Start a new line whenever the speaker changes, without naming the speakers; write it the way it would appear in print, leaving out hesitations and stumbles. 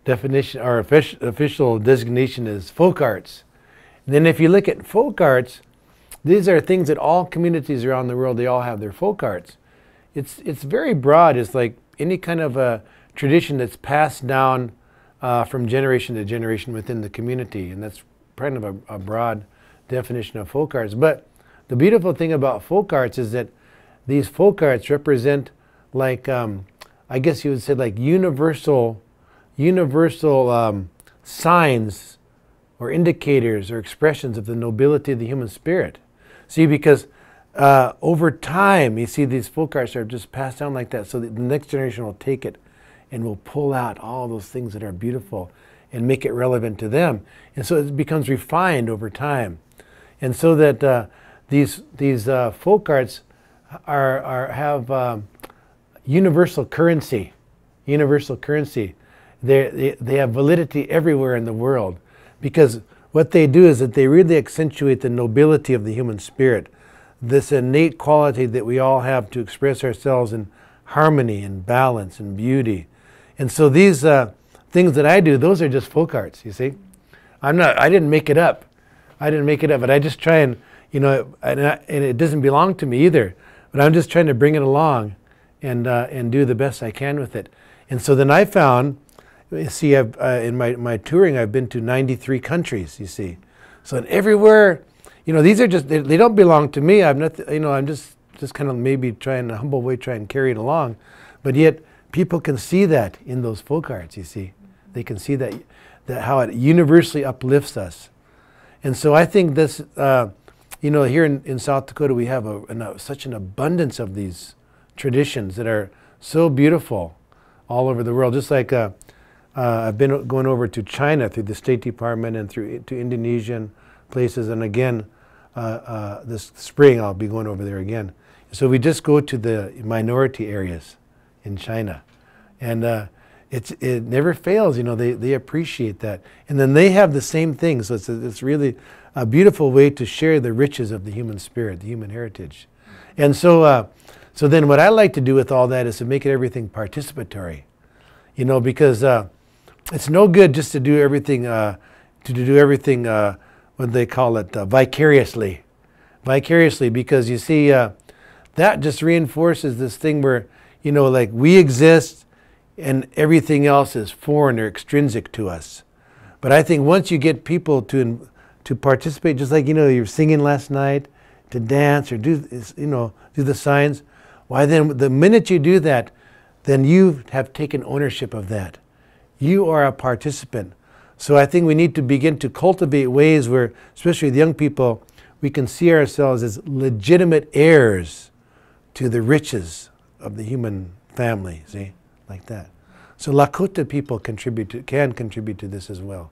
definition, or official designation is folk arts. And then if you look at folk arts, these are things that all communities around the world, they all have their folk arts. It's very broad. It's like any kind of a tradition that's passed down from generation to generation within the community. And that's kind of a broad definition of folk arts. But the beautiful thing about folk arts is that these folk arts represent, like, I guess you would say, like universal signs or indicators or expressions of the nobility of the human spirit. See, because over time, you see, these folk arts are just passed down like that, so that the next generation will take it and will pull out all those things that are beautiful and make it relevant to them. And so it becomes refined over time. And so that these folk arts have universal currency. Universal currency. They have validity everywhere in the world, because what they do is that they really accentuate the nobility of the human spirit, this innate quality that we all have to express ourselves in harmony and balance and beauty. And so these things that I do, those are just folk arts, you see. I didn't make it up. I didn't make it up, but I just try and, you know, and it doesn't belong to me either, but I'm just trying to bring it along and do the best I can with it. And so then I found, you see, in my touring, I've been to 93 countries, you see. So in everywhere, you know, these are just, they don't belong to me. I'm not, you know, I'm just kind of maybe trying, in a humble way, try and carry it along. But yet, people can see that in those folk arts, you see. They can see that how it universally uplifts us. And so I think this, you know, here in South Dakota, we have such an abundance of these traditions that are so beautiful all over the world. Just like I've been going over to China through the State Department and to Indonesian places, and again this spring I'll be going over there again. So we just go to the minority areas in China, and it never fails. You know, they appreciate that, and then they have the same thing. So it's really a beautiful way to share the riches of the human spirit, the human heritage. And so so then what I like to do with all that is to make everything participatory, you know, because it's no good just to do everything what they call it, vicariously, because you see that just reinforces this thing where, you know, like we exist and everything else is foreign or extrinsic to us. But I think once you get people to participate, just like, you know, you're singing last night, to dance or do the signs, why then the minute you do that, then you have taken ownership of that. You are a participant. So I think we need to begin to cultivate ways where, especially the young people, we can see ourselves as legitimate heirs to the riches of the human family, see, like that. So Lakota people can contribute to this as well.